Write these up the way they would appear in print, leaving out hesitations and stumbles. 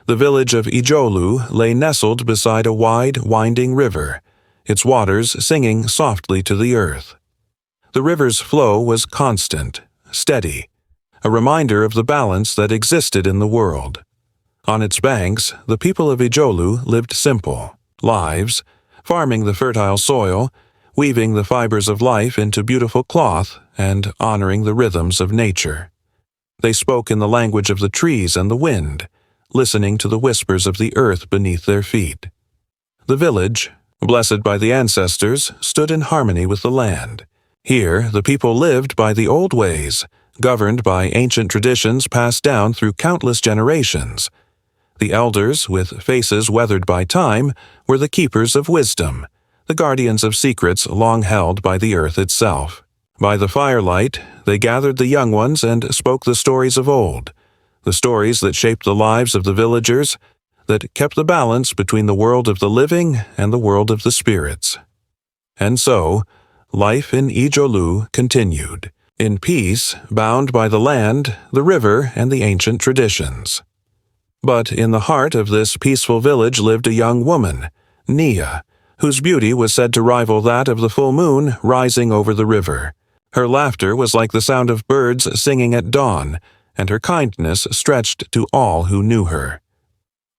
The village of Ijolu lay nestled beside a wide, winding river, its waters singing softly to the earth. The river's flow was constant, steady, a reminder of the balance that existed in the world. On its banks, the people of Ijolu lived simple lives, farming the fertile soil, weaving the fibers of life into beautiful cloth, and honoring the rhythms of nature. They spoke in the language of the trees and the wind, listening to the whispers of the earth beneath their feet. The village, blessed by the ancestors, stood in harmony with the land. Here, the people lived by the old ways, governed by ancient traditions passed down through countless generations. The elders, with faces weathered by time, were the keepers of wisdom, the guardians of secrets long held by the earth itself. By the firelight, they gathered the young ones and spoke the stories of old, the stories that shaped the lives of the villagers, that kept the balance between the world of the living and the world of the spirits. And so, life in Ijolu continued, in peace, bound by the land, the river, and the ancient traditions. But in the heart of this peaceful village lived a young woman, Nia, whose beauty was said to rival that of the full moon rising over the river. Her laughter was like the sound of birds singing at dawn, and her kindness stretched to all who knew her.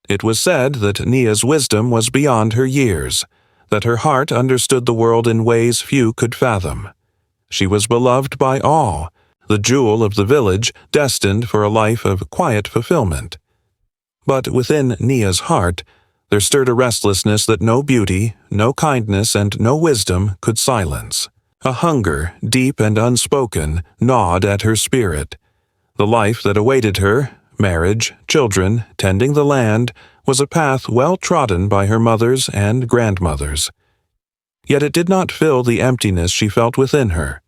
It was said that Nia's wisdom was beyond her years, that her heart understood the world in ways few could fathom. She was beloved by all, the jewel of the village, destined for a life of quiet fulfillment. But within Nia's heart, there stirred a restlessness that no beauty, no kindness, and no wisdom could silence. A hunger, deep and unspoken, gnawed at her spirit. The life that awaited her, marriage, children, tending the land, was a path well trodden by her mothers and grandmothers. Yet it did not fill the emptiness she felt within her.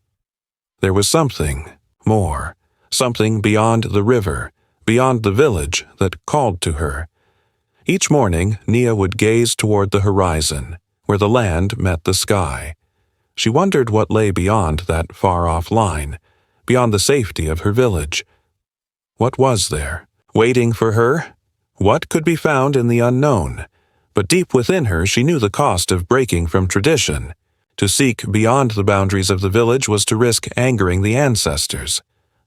There was something more, something beyond the river, beyond the village, that called to her. Each morning, Nia would gaze toward the horizon, where the land met the sky. She wondered what lay beyond that far-off line, beyond the safety of her village. What was there, waiting for her? What could be found in the unknown? But deep within her she knew the cost of breaking from tradition. To seek beyond the boundaries of the village was to risk angering the ancestors,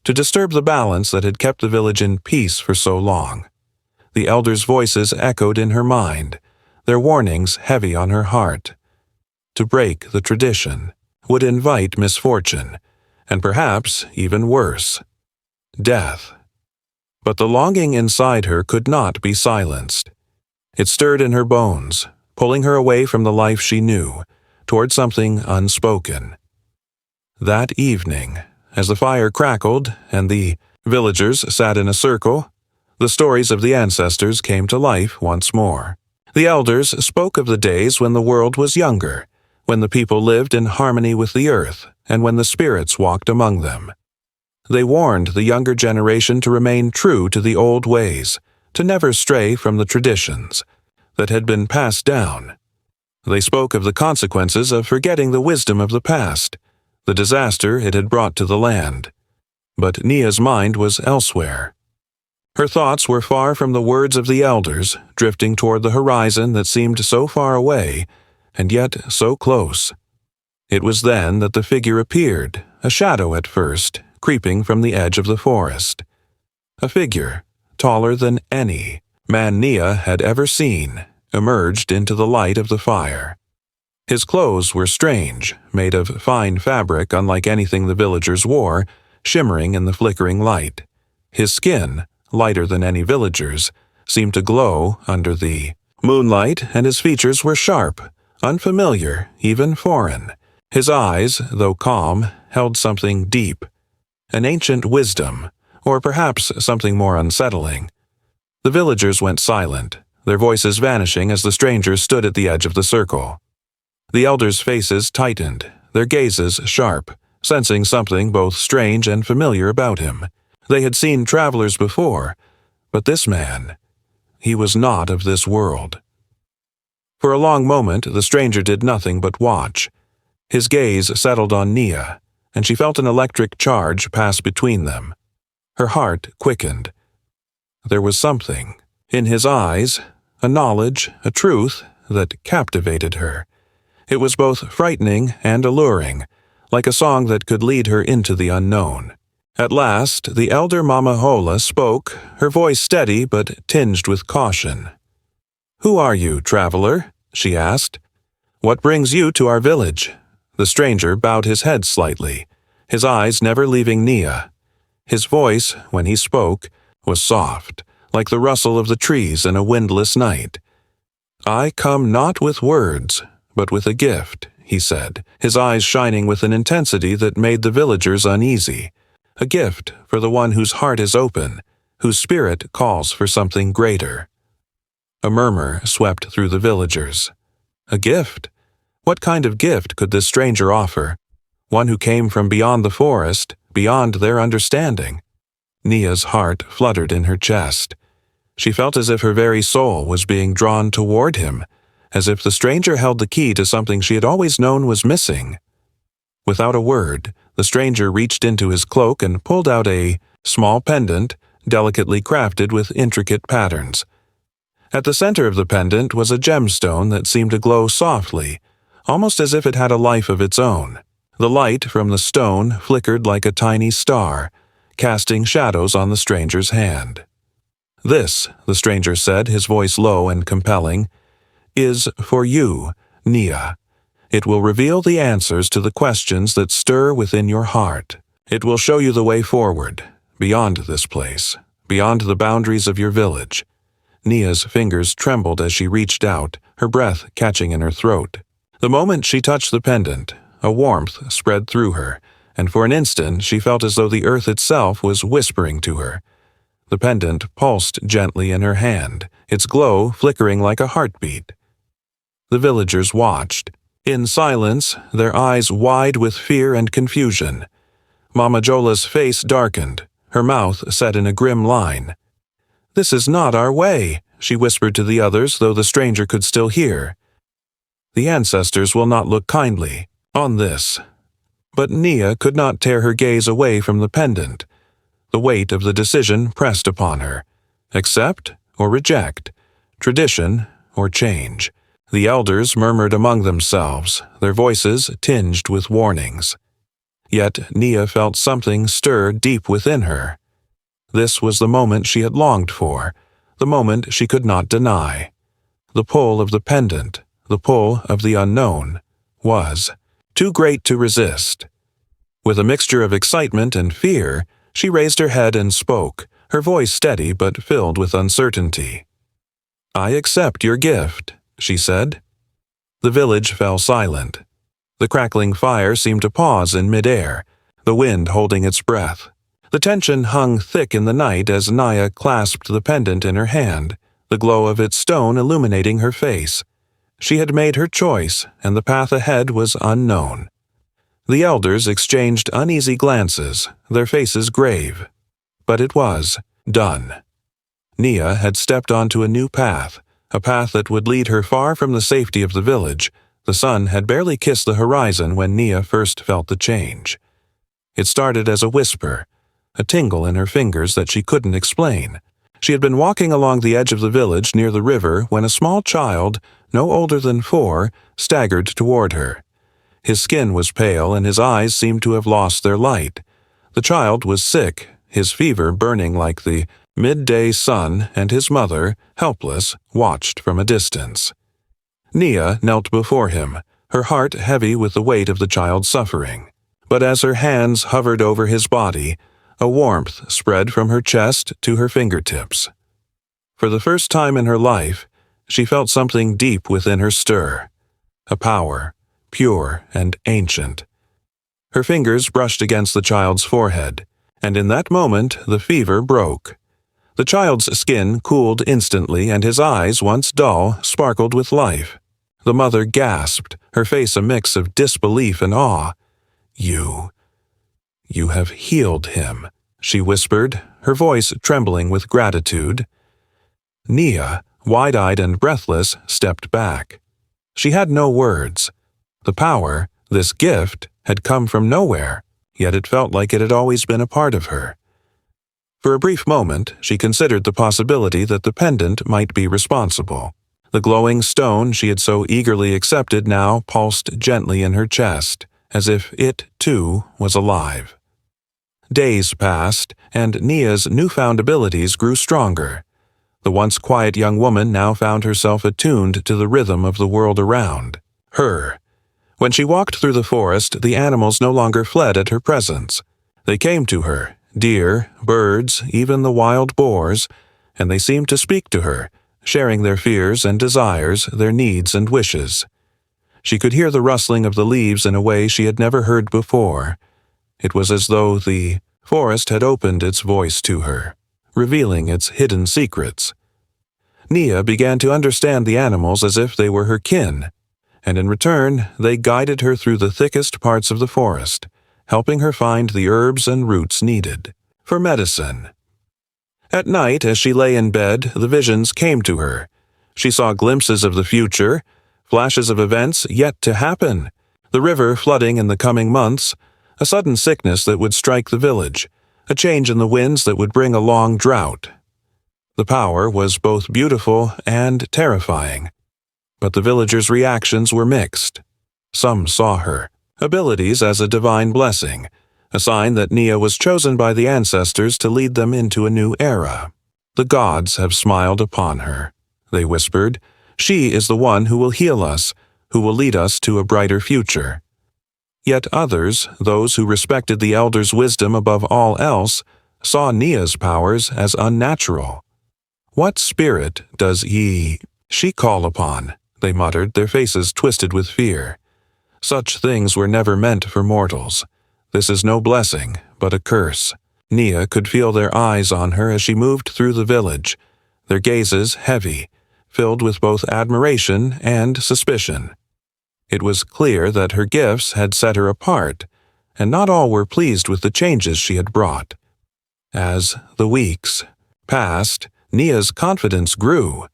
to disturb the balance that had kept the village in peace for so long. The elders' voices echoed in her mind, their warnings heavy on her heart. To break the tradition would invite misfortune, and perhaps even worse, death. But the longing inside her could not be silenced. It stirred in her bones, pulling her away from the life she knew, toward something unspoken. That evening, as the fire crackled and the villagers sat in a circle, the stories of the ancestors came to life once more. The elders spoke of the days when the world was younger, when the people lived in harmony with the earth, and when the spirits walked among them. They warned the younger generation to remain true to the old ways, to never stray from the traditions that had been passed down. They spoke of the consequences of forgetting the wisdom of the past, the disaster it had brought to the land. But Nia's mind was elsewhere. Her thoughts were far from the words of the elders, drifting toward the horizon that seemed so far away, and yet so close. It was then that the figure appeared, a shadow at first, creeping from the edge of the forest. A figure, taller than any man Nia had ever seen, emerged into the light of the fire. His clothes were strange, made of fine fabric unlike anything the villagers wore, shimmering in the flickering light. His skin, lighter than any villagers, seemed to glow under the moonlight, and his features were sharp, unfamiliar, even foreign. His eyes, though calm, held something deep, an ancient wisdom, or perhaps something more unsettling. The villagers went silent, their voices vanishing as the stranger stood at the edge of the circle. The elders' faces tightened, their gazes sharp, sensing something both strange and familiar about him. They had seen travelers before, but this man, he was not of this world. For a long moment, the stranger did nothing but watch. His gaze settled on Nia, and she felt an electric charge pass between them. Her heart quickened. There was something. In his eyes, a knowledge, a truth that captivated her. It was both frightening and alluring, like a song that could lead her into the unknown. At last, the elder Mamahola spoke, her voice steady but tinged with caution. "Who are you, traveler?" she asked. "What brings you to our village?" The stranger bowed his head slightly, his eyes never leaving Nia. His voice, when he spoke, was soft, like the rustle of the trees in a windless night. "I come not with words, but with a gift," he said, his eyes shining with an intensity that made the villagers uneasy. "A gift for the one whose heart is open, whose spirit calls for something greater." A murmur swept through the villagers. A gift? What kind of gift could this stranger offer? One who came from beyond the forest, beyond their understanding. Nia's heart fluttered in her chest. She felt as if her very soul was being drawn toward him, as if the stranger held the key to something she had always known was missing. Without a word, the stranger reached into his cloak and pulled out a small pendant, delicately crafted with intricate patterns. At the center of the pendant was a gemstone that seemed to glow softly, almost as if it had a life of its own. The light from the stone flickered like a tiny star, casting shadows on the stranger's hand. "This," the stranger said, his voice low and compelling, "is for you, Nia. It will reveal the answers to the questions that stir within your heart. It will show you the way forward, beyond this place, beyond the boundaries of your village." Nia's fingers trembled as she reached out, her breath catching in her throat. The moment she touched the pendant, a warmth spread through her, and for an instant she felt as though the earth itself was whispering to her. The pendant pulsed gently in her hand, its glow flickering like a heartbeat. The villagers watched. In silence, their eyes wide with fear and confusion. Mama Jola's face darkened, her mouth set in a grim line. "This is not our way," she whispered to the others, though the stranger could still hear. "The ancestors will not look kindly on this." But Nia could not tear her gaze away from the pendant. The weight of the decision pressed upon her. Accept or reject, tradition or change. The elders murmured among themselves, their voices tinged with warnings. Yet Nia felt something stir deep within her. This was the moment she had longed for, the moment she could not deny. The pull of the pendant, the pull of the unknown, was too great to resist. With a mixture of excitement and fear, she raised her head and spoke, her voice steady but filled with uncertainty. "I accept your gift," she said. The village fell silent. The crackling fire seemed to pause in midair, the wind holding its breath. The tension hung thick in the night as Nia clasped the pendant in her hand, the glow of its stone illuminating her face. She had made her choice, and the path ahead was unknown. The elders exchanged uneasy glances, their faces grave. But it was done. Nia had stepped onto a new path, a path that would lead her far from the safety of the village. The sun had barely kissed the horizon when Nia first felt the change. It started as a whisper, a tingle in her fingers that she couldn't explain. She had been walking along the edge of the village near the river when a small child, no older than 4, staggered toward her. His skin was pale and his eyes seemed to have lost their light. The child was sick, his fever burning like the midday sun, and his mother, helpless, watched from a distance. Nia knelt before him, her heart heavy with the weight of the child's suffering. But as her hands hovered over his body, a warmth spread from her chest to her fingertips. For the first time in her life, she felt something deep within her stir, a power, pure and ancient. Her fingers brushed against the child's forehead, and in that moment the fever broke. The child's skin cooled instantly, and his eyes, once dull, sparkled with life. The mother gasped, her face a mix of disbelief and awe. You have healed him," she whispered, her voice trembling with gratitude. Nia, wide-eyed and breathless, stepped back. She had no words. The power, this gift, had come from nowhere, yet it felt like it had always been a part of her. For a brief moment, she considered the possibility that the pendant might be responsible. The glowing stone she had so eagerly accepted now pulsed gently in her chest, as if it, too, was alive. Days passed, and Nia's newfound abilities grew stronger. The once quiet young woman now found herself attuned to the rhythm of the world around her. When she walked through the forest, the animals no longer fled at her presence. They came to her, deer, birds, even the wild boars, and they seemed to speak to her, sharing their fears and desires, their needs and wishes. She could hear the rustling of the leaves in a way she had never heard before. It was as though the forest had opened its voice to her, revealing its hidden secrets. Nia began to understand the animals as if they were her kin, and in return they guided her through the thickest parts of the forest, helping her find the herbs and roots needed for medicine. At night, as she lay in bed, the visions came to her. She saw glimpses of the future, flashes of events yet to happen, the river flooding in the coming months, a sudden sickness that would strike the village, a change in the winds that would bring a long drought. The power was both beautiful and terrifying, but the villagers' reactions were mixed. Some saw her abilities as a divine blessing, a sign that Nia was chosen by the ancestors to lead them into a new era. "The gods have smiled upon her," they whispered. "She is the one who will heal us, who will lead us to a brighter future." Yet others, those who respected the elders' wisdom above all else, saw Nia's powers as unnatural. "What spirit does she call upon?" they muttered, their faces twisted with fear. "Such things were never meant for mortals. This is no blessing, but a curse." Nia could feel their eyes on her as she moved through the village, their gazes heavy, filled with both admiration and suspicion. It was clear that her gifts had set her apart, and not all were pleased with the changes she had brought. As the weeks passed, Nia's confidence grew.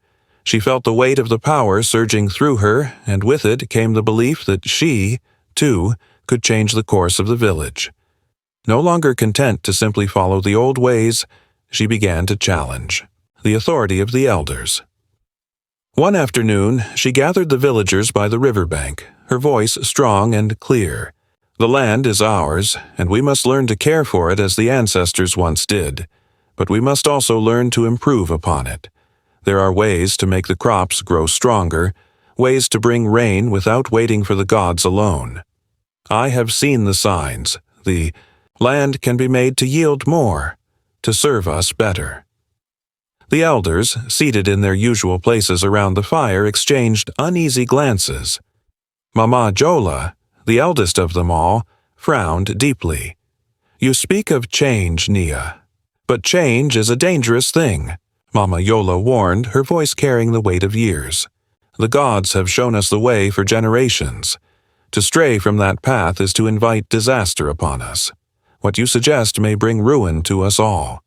She felt the weight of the power surging through her, and with it came the belief that she, too, could change the course of the village. No longer content to simply follow the old ways, she began to challenge the authority of the elders. One afternoon, she gathered the villagers by the riverbank, her voice strong and clear. "The land is ours, and we must learn to care for it as the ancestors once did. But we must also learn to improve upon it. There are ways to make the crops grow stronger, ways to bring rain without waiting for the gods alone. I have seen the signs. The land can be made to yield more, to serve us better." The elders, seated in their usual places around the fire, exchanged uneasy glances. Mama Jola, the eldest of them all, frowned deeply. "You speak of change, Nia. But change is a dangerous thing," Mama Yola warned, her voice carrying the weight of years. "The gods have shown us the way for generations. To stray from that path is to invite disaster upon us. What you suggest may bring ruin to us all."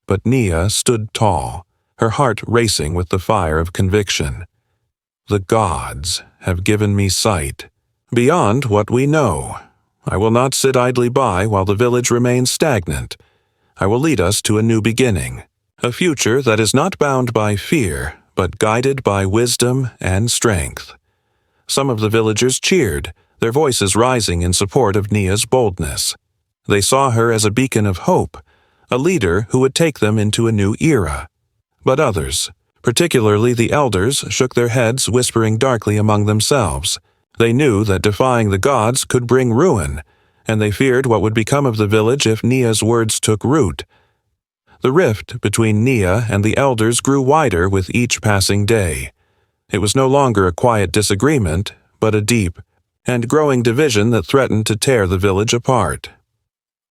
But Nia stood tall, her heart racing with the fire of conviction. "The gods have given me sight beyond what we know. I will not sit idly by while the village remains stagnant. I will lead us to a new beginning, a future that is not bound by fear, but guided by wisdom and strength." Some of the villagers cheered, their voices rising in support of Nia's boldness. They saw her as a beacon of hope, a leader who would take them into a new era. But others, particularly the elders, shook their heads, whispering darkly among themselves. They knew that defying the gods could bring ruin, and they feared what would become of the village if Nia's words took root. The rift between Nia and the elders grew wider with each passing day. It was no longer a quiet disagreement, but a deep and growing division that threatened to tear the village apart.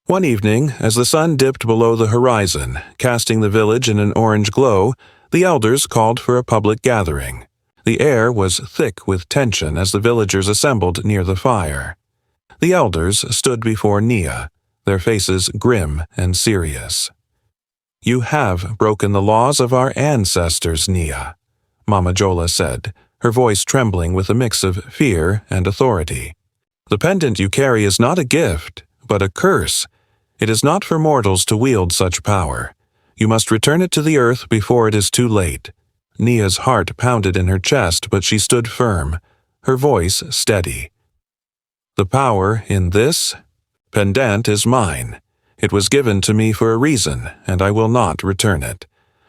One evening, as the sun dipped below the horizon, casting the village in an orange glow, the elders called for a public gathering. The air was thick with tension as the villagers assembled near the fire. The elders stood before Nia, their faces grim and serious. "You have broken the laws of our ancestors, Nia," Mama Jola said, her voice trembling with a mix of fear and authority. "The pendant you carry is not a gift, but a curse. It is not for mortals to wield such power. You must return it to the earth before it is too late." Nia's heart pounded in her chest, but she stood firm, her voice steady. "The power in this pendant is mine. It was given to me for a reason, and I will not return it.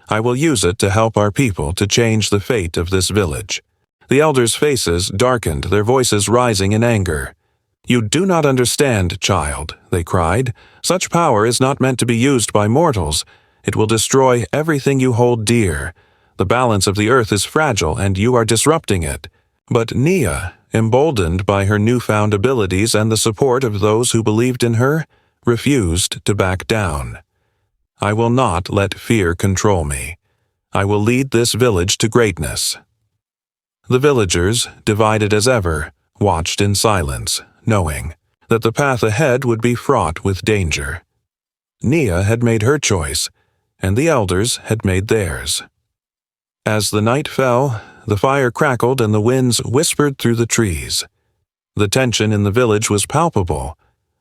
I will use it to help our people to change the fate of this village." The elders' faces darkened, their voices rising in anger. "You do not understand, child," they cried. "Such power is not meant to be used by mortals. It will destroy everything you hold dear. The balance of the earth is fragile, and you are disrupting it." But Nia, emboldened by her newfound abilities and the support of those who believed in her, refused to back down. "I will not let fear control me. I will lead this village to greatness." The villagers, divided as ever, watched in silence, knowing that the path ahead would be fraught with danger. Nia had made her choice, and the elders had made theirs. As the night fell, the fire crackled and the winds whispered through the trees. The tension in the village was palpable,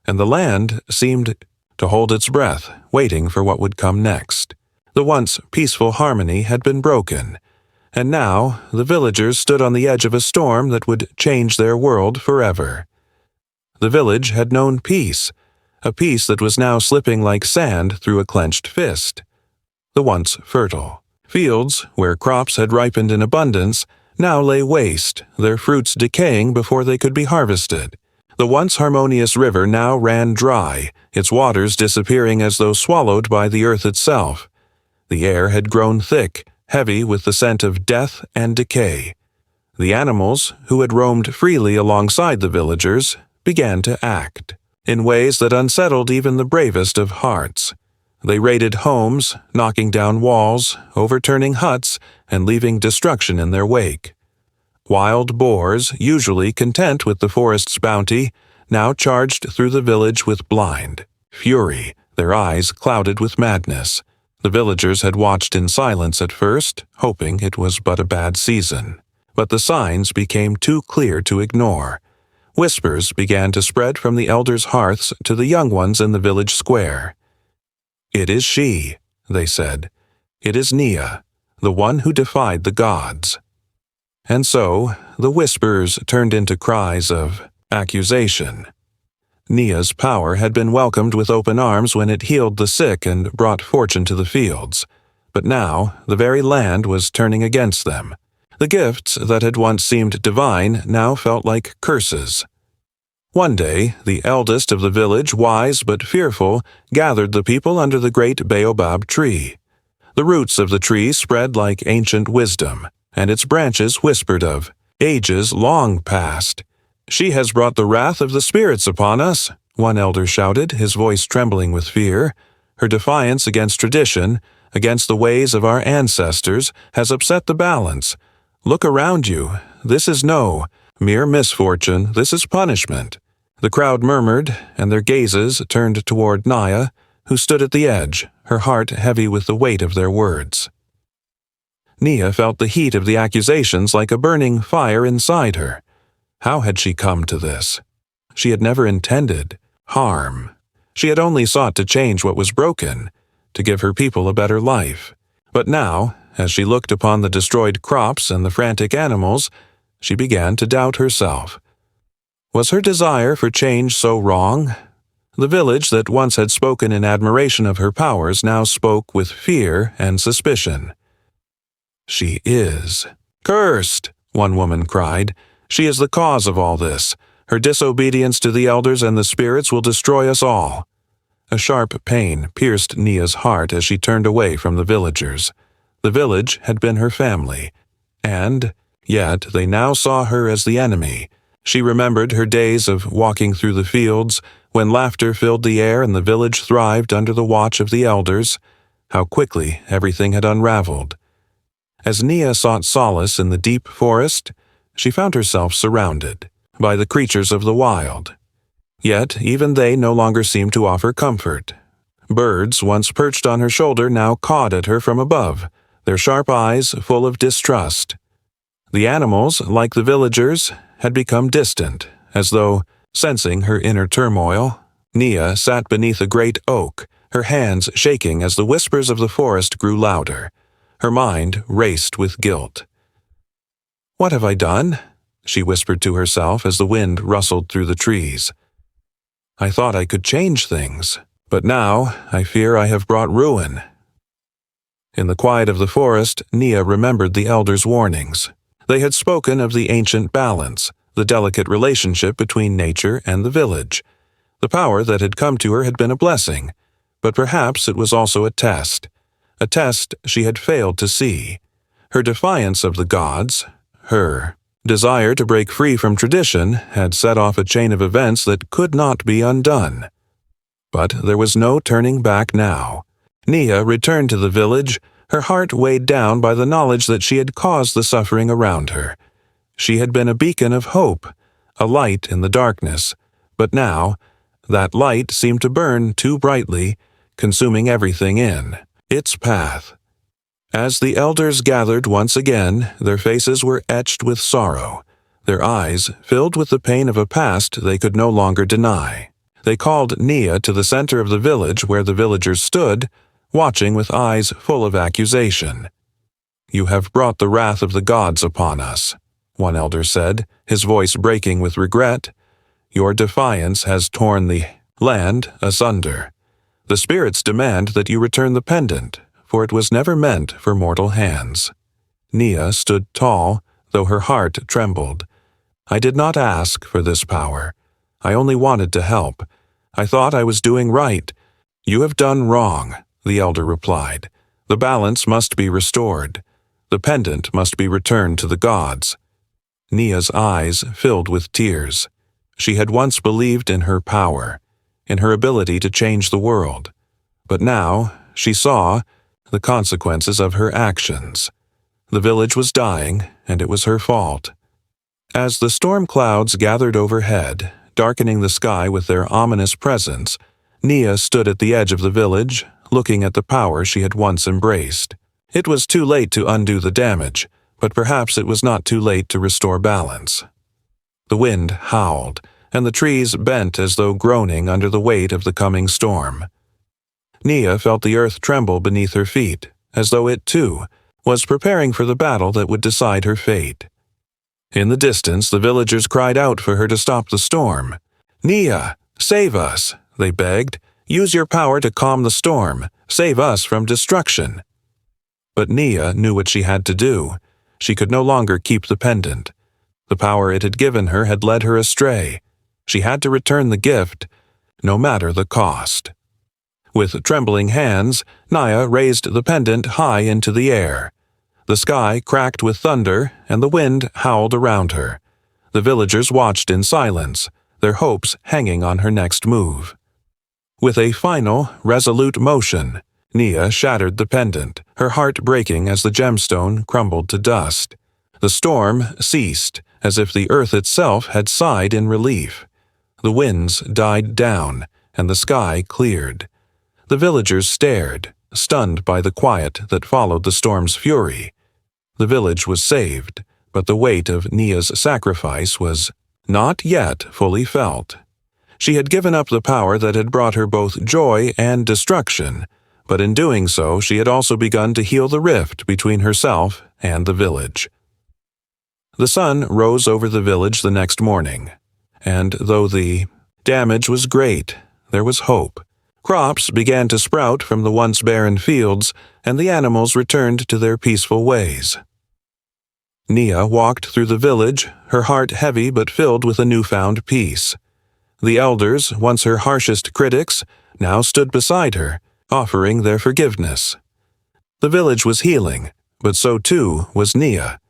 and the land seemed to hold its breath, waiting for what would come next. The once peaceful harmony had been broken, and now the villagers stood on the edge of a storm that would change their world forever. The village had known peace, a peace that was now slipping like sand through a clenched fist. The once fertile fields, where crops had ripened in abundance, now lay waste, their fruits decaying before they could be harvested. The once harmonious river now ran dry, its waters disappearing as though swallowed by the earth itself. The air had grown thick, heavy with the scent of death and decay. The animals, who had roamed freely alongside the villagers, began to act in ways that unsettled even the bravest of hearts. They raided homes, knocking down walls, overturning huts, and leaving destruction in their wake. Wild boars, usually content with the forest's bounty, now charged through the village with blind fury, their eyes clouded with madness. The villagers had watched in silence at first, hoping it was but a bad season. But the signs became too clear to ignore. Whispers began to spread from the elders' hearths to the young ones in the village square. "It is she," they said. "It is Nia, the one who defied the gods." And so the whispers turned into cries of accusation. Nia's power had been welcomed with open arms when it healed the sick and brought fortune to the fields. But now the very land was turning against them. The gifts that had once seemed divine now felt like curses. One day, the eldest of the village, wise but fearful, gathered the people under the great baobab tree. The roots of the tree spread like ancient wisdom, and its branches whispered of ages long past. "She has brought the wrath of the spirits upon us," one elder shouted, his voice trembling with fear. "Her defiance against tradition, against the ways of our ancestors, has upset the balance. Look around you. This is no mere misfortune, this is punishment." The crowd murmured, and their gazes turned toward Nia, who stood at the edge, her heart heavy with the weight of their words. Nia felt the heat of the accusations like a burning fire inside her. How had she come to this? She had never intended harm. She had only sought to change what was broken, to give her people a better life. But now, as she looked upon the destroyed crops and the frantic animals, she began to doubt herself. Was her desire for change so wrong? The village that once had spoken in admiration of her powers now spoke with fear and suspicion. "She is cursed," one woman cried. "She is the cause of all this. Her disobedience to the elders and the spirits will destroy us all." A sharp pain pierced Nia's heart as she turned away from the villagers. The village had been her family, and yet they now saw her as the enemy. She remembered her days of walking through the fields, when laughter filled the air and the village thrived under the watch of the elders. How quickly everything had unraveled. As Nia sought solace in the deep forest, she found herself surrounded by the creatures of the wild. Yet even they no longer seemed to offer comfort. Birds, once perched on her shoulder, now cawed at her from above, their sharp eyes full of distrust. The animals, like the villagers, had become distant, as though sensing her inner turmoil. Nia sat beneath a great oak, her hands shaking as the whispers of the forest grew louder. Her mind raced with guilt. "What have I done?" she whispered to herself as the wind rustled through the trees. "I thought I could change things, but now I fear I have brought ruin." In the quiet of the forest, Nia remembered the elders' warnings. They had spoken of the ancient balance, the delicate relationship between nature and the village. The power that had come to her had been a blessing, but perhaps it was also a test she had failed to see. Her defiance of the gods, her desire to break free from tradition, had set off a chain of events that could not be undone. But there was no turning back now. Nia returned to the village, her heart weighed down by the knowledge that she had caused the suffering around her. She had been a beacon of hope, a light in the darkness, but now that light seemed to burn too brightly, consuming everything in its path. As the elders gathered once again, their faces were etched with sorrow, their eyes filled with the pain of a past they could no longer deny. They called Nia to the center of the village where the villagers stood, watching with eyes full of accusation. "You have brought the wrath of the gods upon us," one elder said, his voice breaking with regret. "Your defiance has torn the land asunder. The spirits demand that you return the pendant, for it was never meant for mortal hands." Nia stood tall, though her heart trembled. "I did not ask for this power. I only wanted to help. I thought I was doing right." "You have done wrong," the elder replied. "The balance must be restored. The pendant must be returned to the gods." Nia's eyes filled with tears. She had once believed in her power, in her ability to change the world. But now she saw the consequences of her actions. The village was dying, and it was her fault. As the storm clouds gathered overhead, darkening the sky with their ominous presence, Nia stood at the edge of the village, looking at the power she had once embraced. It was too late to undo the damage, but perhaps it was not too late to restore balance. The wind howled, and the trees bent as though groaning under the weight of the coming storm. Nia felt the earth tremble beneath her feet, as though it, too, was preparing for the battle that would decide her fate. In the distance, the villagers cried out for her to stop the storm. "Nia, save us," they begged. "Use your power to calm the storm. Save us from destruction." But Nia knew what she had to do. She could no longer keep the pendant. The power it had given her had led her astray. She had to return the gift, no matter the cost. With trembling hands, Nia raised the pendant high into the air. The sky cracked with thunder, and the wind howled around her. The villagers watched in silence, their hopes hanging on her next move. With a final, resolute motion, Nia shattered the pendant, her heart breaking as the gemstone crumbled to dust. The storm ceased, as if the earth itself had sighed in relief. The winds died down, and the sky cleared. The villagers stared, stunned by the quiet that followed the storm's fury. The village was saved, but the weight of Nia's sacrifice was not yet fully felt. She had given up the power that had brought her both joy and destruction, but in doing so she had also begun to heal the rift between herself and the village. The sun rose over the village the next morning, and though the damage was great, there was hope. Crops began to sprout from the once barren fields, and the animals returned to their peaceful ways. Nia walked through the village, her heart heavy but filled with a newfound peace. The elders, once her harshest critics, now stood beside her, offering their forgiveness. The village was healing, but so too was Nia.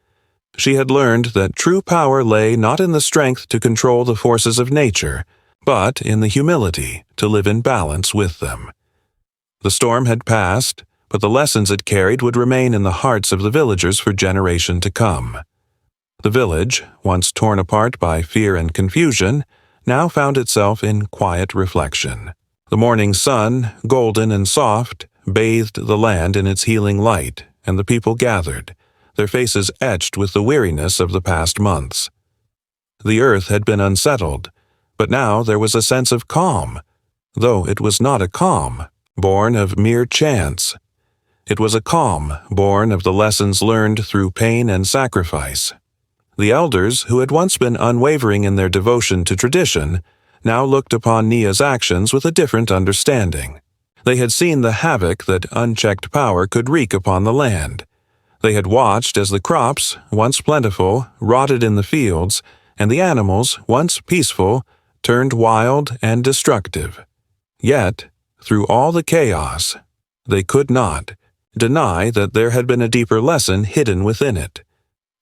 She had learned that true power lay not in the strength to control the forces of nature, but in the humility to live in balance with them. The storm had passed, but the lessons it carried would remain in the hearts of the villagers for generations to come. The village, once torn apart by fear and confusion, now found itself in quiet reflection. The morning sun, golden and soft, bathed the land in its healing light, and the people gathered, their faces etched with the weariness of the past months. The earth had been unsettled, but now there was a sense of calm. though it was not a calm, born of mere chance. It was a calm born of the lessons learned through pain and sacrifice. The elders, who had once been unwavering in their devotion to tradition, now looked upon Nia's actions with a different understanding. They had seen the havoc that unchecked power could wreak upon the land. They had watched as the crops, once plentiful, rotted in the fields, and the animals, once peaceful, turned wild and destructive. Yet, through all the chaos, they could not deny that there had been a deeper lesson hidden within it.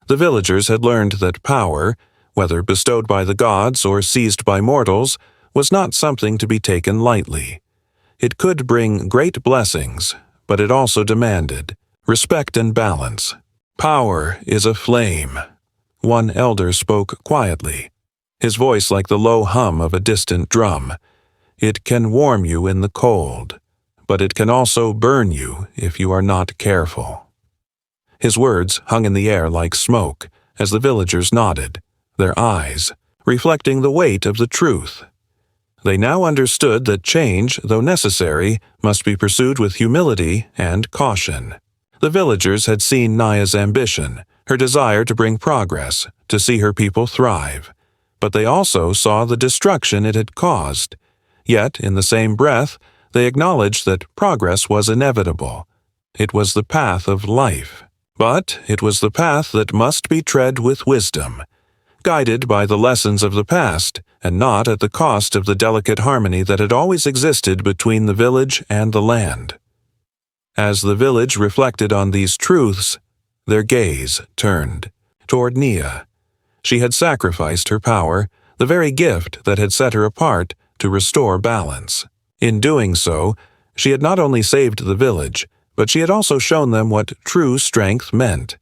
The villagers had learned that power, whether bestowed by the gods or seized by mortals, was not something to be taken lightly. It could bring great blessings, but it also demanded respect and balance. "Power is a flame," one elder spoke quietly, his voice like the low hum of a distant drum. "It can warm you in the cold, but it can also burn you if you are not careful." His words hung in the air like smoke as the villagers nodded, their eyes reflecting the weight of the truth. They now understood that change, though necessary, must be pursued with humility and caution. The villagers had seen Nia's ambition, her desire to bring progress, to see her people thrive. But they also saw the destruction it had caused. Yet, in the same breath, they acknowledged that progress was inevitable. It was the path of life. But it was the path that must be tread with wisdom, guided by the lessons of the past, and not at the cost of the delicate harmony that had always existed between the village and the land. As the village reflected on these truths, their gaze turned toward Nia. She had sacrificed her power, the very gift that had set her apart, to restore balance. In doing so, she had not only saved the village, but she had also shown them what true strength meant.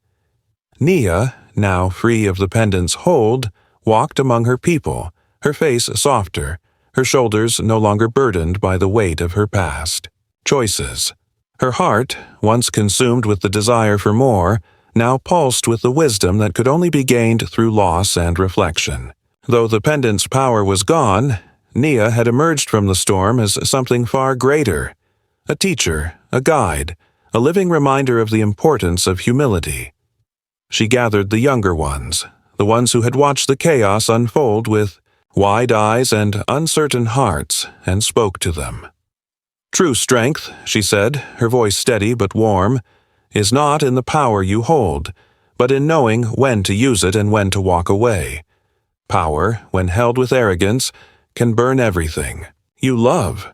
Nia, now free of the pendant's hold, walked among her people, her face softer, her shoulders no longer burdened by the weight of her past choices. Her heart, once consumed with the desire for more, now pulsed with the wisdom that could only be gained through loss and reflection. Though the pendant's power was gone, Nia had emerged from the storm as something far greater, a teacher, a guide, a living reminder of the importance of humility. She gathered the younger ones, the ones who had watched the chaos unfold with wide eyes and uncertain hearts, and spoke to them. "True strength," she said, her voice steady but warm, "is not in the power you hold, but in knowing when to use it and when to walk away. Power, when held with arrogance, can burn everything you love,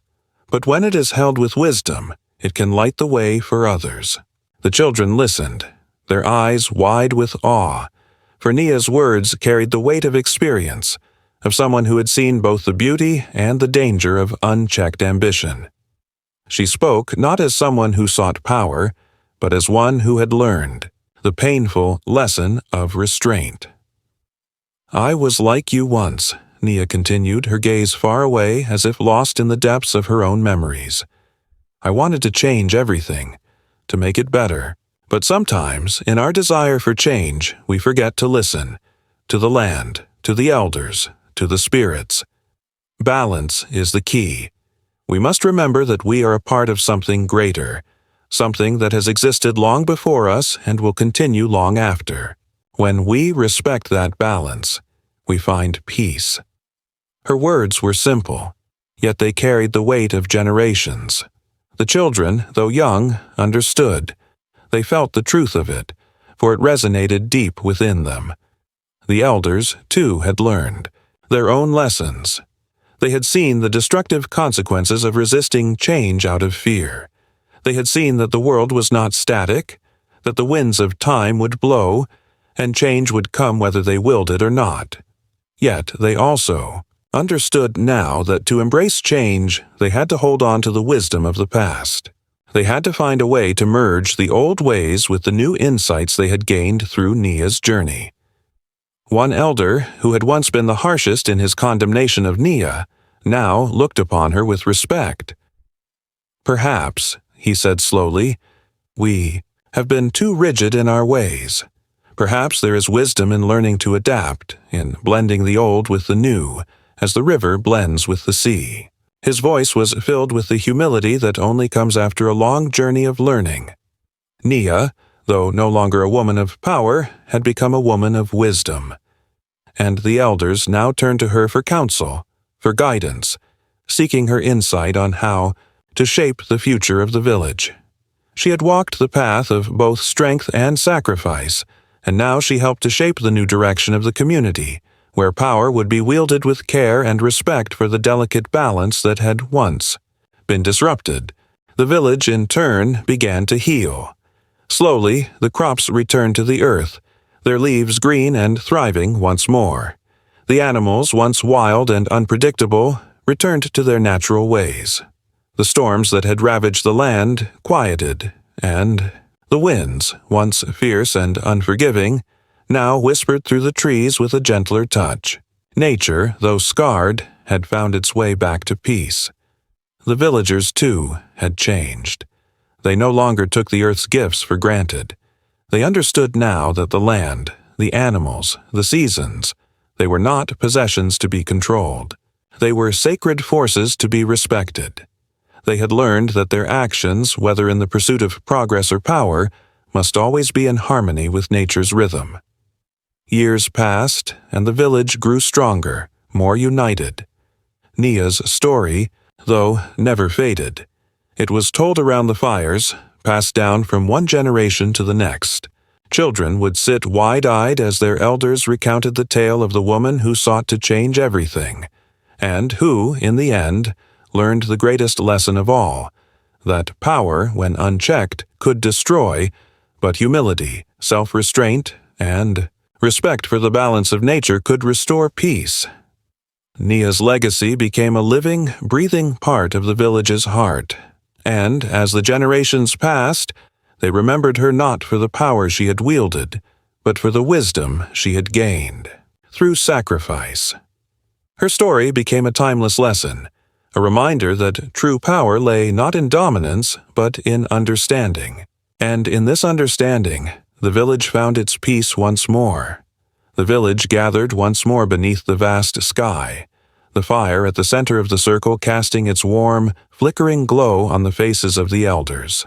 but when it is held with wisdom, it can light the way for others." The children listened, their eyes wide with awe, for Nia's words carried the weight of experience, of someone who had seen both the beauty and the danger of unchecked ambition. She spoke not as someone who sought power, but as one who had learned the painful lesson of restraint. "I was like you once," Nia continued, her gaze far away as if lost in the depths of her own memories. "I wanted to change everything, to make it better. But sometimes, in our desire for change, we forget to listen, to the land, to the elders, to the spirits. Balance is the key. We must remember that we are a part of something greater, something that has existed long before us and will continue long after. When we respect that balance, we find peace." Her words were simple, yet they carried the weight of generations. The children, though young, understood. They felt the truth of it, for it resonated deep within them. The elders, too, had learned their own lessons. They had seen the destructive consequences of resisting change out of fear. They had seen that the world was not static, that the winds of time would blow, and change would come whether they willed it or not. Yet they also understood now that to embrace change, they had to hold on to the wisdom of the past. They had to find a way to merge the old ways with the new insights they had gained through Nia's journey. One elder, who had once been the harshest in his condemnation of Nia, now looked upon her with respect. "Perhaps," he said slowly, "we have been too rigid in our ways. Perhaps there is wisdom in learning to adapt, in blending the old with the new, as the river blends with the sea." His voice was filled with the humility that only comes after a long journey of learning. Nia, though no longer a woman of power, had become a woman of wisdom. And the elders now turned to her for counsel, for guidance, seeking her insight on how to shape the future of the village. She had walked the path of both strength and sacrifice, and now she helped to shape the new direction of the community, where power would be wielded with care and respect for the delicate balance that had once been disrupted. The village, in turn, began to heal. Slowly, the crops returned to the earth, their leaves green and thriving once more. The animals, once wild and unpredictable, returned to their natural ways. The storms that had ravaged the land quieted, and the winds, once fierce and unforgiving, now whispered through the trees with a gentler touch. Nature, though scarred, had found its way back to peace. The villagers, too, had changed. They no longer took the earth's gifts for granted. They understood now that the land, the animals, the seasons, they were not possessions to be controlled. They were sacred forces to be respected. They had learned that their actions, whether in the pursuit of progress or power, must always be in harmony with nature's rhythm. Years passed, and the village grew stronger, more united. Nia's story, though, never faded. It was told around the fires, passed down from one generation to the next. Children would sit wide-eyed as their elders recounted the tale of the woman who sought to change everything, and who, in the end, learned the greatest lesson of all, that power, when unchecked, could destroy, but humility, self-restraint, and respect for the balance of nature could restore peace. Nia's legacy became a living, breathing part of the village's heart, and as the generations passed, they remembered her not for the power she had wielded, but for the wisdom she had gained through sacrifice. Her story became a timeless lesson, a reminder that true power lay not in dominance, but in understanding. And in this understanding, the village found its peace once more. The village gathered once more beneath the vast sky, the fire at the center of the circle casting its warm, flickering glow on the faces of the elders.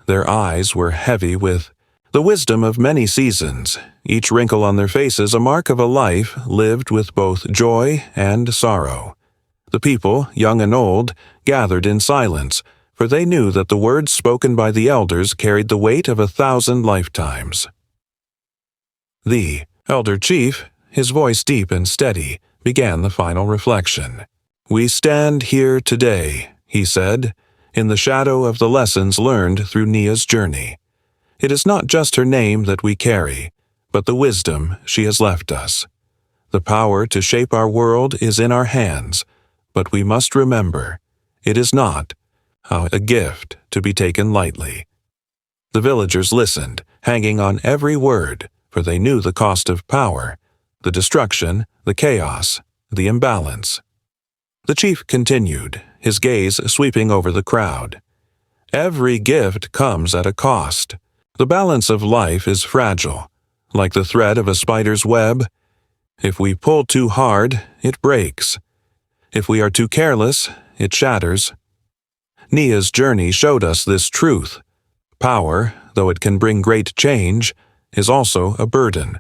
Their eyes were heavy with the wisdom of many seasons, each wrinkle on their faces a mark of a life lived with both joy and sorrow. The people, young and old, gathered in silence, for they knew that the words spoken by the elders carried the weight of 1,000 lifetimes. The elder chief, his voice deep and steady, began the final reflection. "We stand here today," he said, "in the shadow of the lessons learned through Nia's journey. It is not just her name that we carry, but the wisdom she has left us. The power to shape our world is in our hands, but we must remember, it is not a gift to be taken lightly." The villagers listened, hanging on every word, for they knew the cost of power, the destruction, the chaos, the imbalance. The chief continued, his gaze sweeping over the crowd. "Every gift comes at a cost. The balance of life is fragile, like the thread of a spider's web. If we pull too hard, it breaks. If we are too careless, it shatters. Nia's journey showed us this truth. Power, though it can bring great change, is also a burden."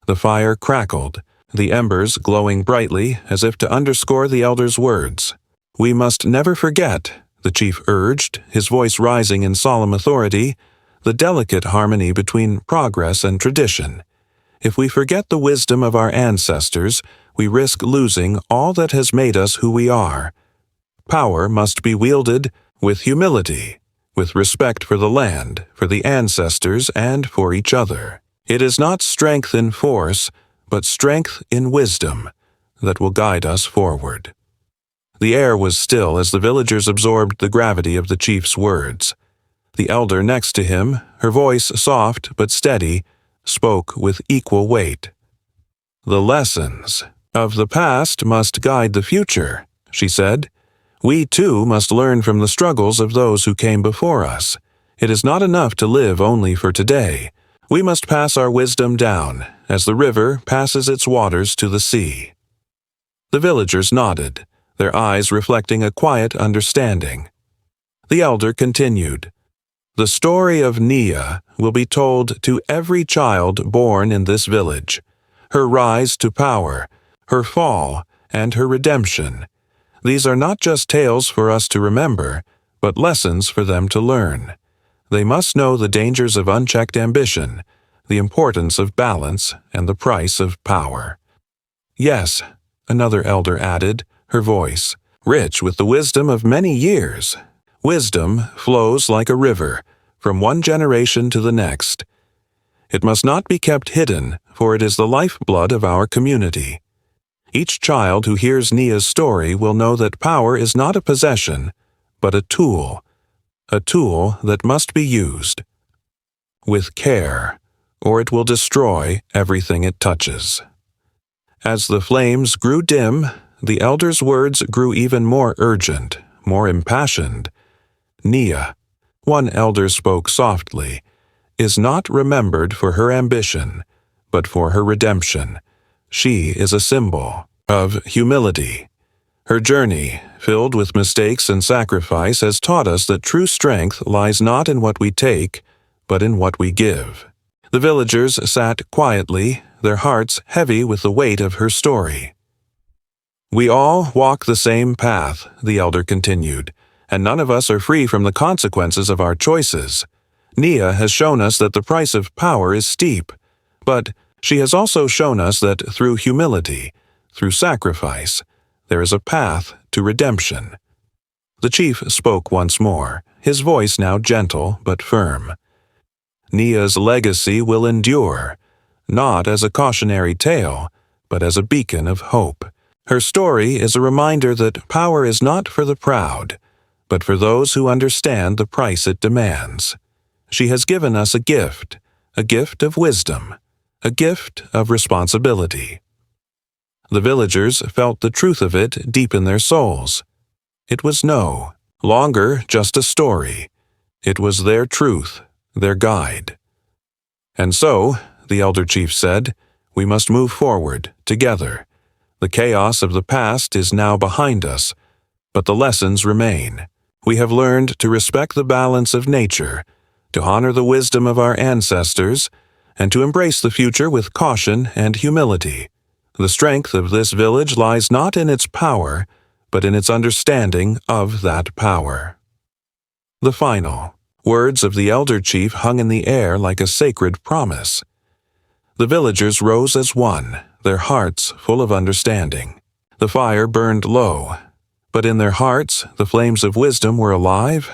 The fire crackled, the embers glowing brightly as if to underscore the elder's words. "We must never forget," the chief urged, his voice rising in solemn authority, "the delicate harmony between progress and tradition. If we forget the wisdom of our ancestors, we risk losing all that has made us who we are. Power must be wielded with humility, with respect for the land, for the ancestors, and for each other. It is not strength in force, but strength in wisdom that will guide us forward." The air was still as the villagers absorbed the gravity of the chief's words. The elder next to him, her voice soft but steady, spoke with equal weight. "The lessons of the past must guide the future," she said. "We too must learn from the struggles of those who came before us. It is not enough to live only for today. We must pass our wisdom down, as the river passes its waters to the sea." The villagers nodded, their eyes reflecting a quiet understanding. The elder continued, "The story of Nia will be told to every child born in this village, her rise to power, her fall, and her redemption. These are not just tales for us to remember, but lessons for them to learn. They must know the dangers of unchecked ambition, the importance of balance, and the price of power." "Yes," another elder added, her voice rich with the wisdom of many years. "Wisdom flows like a river, from one generation to the next. It must not be kept hidden, for it is the lifeblood of our community. Each child who hears Nia's story will know that power is not a possession, but a tool that must be used with care, or it will destroy everything it touches." As the flames grew dim, the elder's words grew even more urgent, more impassioned. "Nia," one elder spoke softly, "is not remembered for her ambition, but for her redemption. She is a symbol of humility. Her journey, filled with mistakes and sacrifice, has taught us that true strength lies not in what we take, but in what we give." The villagers sat quietly, their hearts heavy with the weight of her story. "We all walk the same path," the elder continued, "and none of us are free from the consequences of our choices. Nia has shown us that the price of power is steep, but she has also shown us that through humility, through sacrifice, there is a path to redemption." The chief spoke once more, his voice now gentle but firm. "Nia's legacy will endure, not as a cautionary tale, but as a beacon of hope. Her story is a reminder that power is not for the proud, but for those who understand the price it demands. She has given us a gift of wisdom, a gift of responsibility." The villagers felt the truth of it deep in their souls. It was no longer just a story. It was their truth, their guide. "And so," the elder chief said, "we must move forward, together. The chaos of the past is now behind us, but the lessons remain. We have learned to respect the balance of nature, to honor the wisdom of our ancestors, and to embrace the future with caution and humility. The strength of this village lies not in its power, but in its understanding of that power." The final words of the elder chief hung in the air like a sacred promise. The villagers rose as one, their hearts full of understanding. The fire burned low, but in their hearts the flames of wisdom were alive,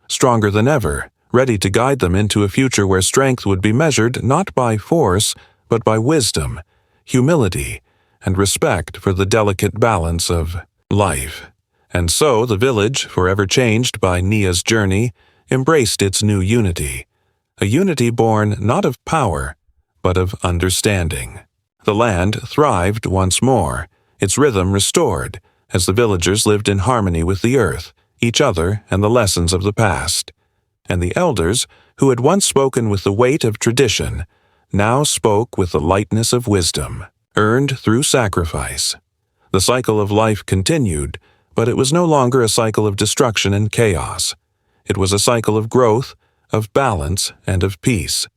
stronger than ever, ready to guide them into a future where strength would be measured not by force, but by wisdom, humility, and respect for the delicate balance of life. And so the village, forever changed by Nia's journey, embraced its new unity, a unity born not of power, but of understanding. The land thrived once more, its rhythm restored, as the villagers lived in harmony with the earth, each other, and the lessons of the past. And the elders, who had once spoken with the weight of tradition, now spoke with the lightness of wisdom, earned through sacrifice. The cycle of life continued, but it was no longer a cycle of destruction and chaos. It was a cycle of growth, of balance, and of peace.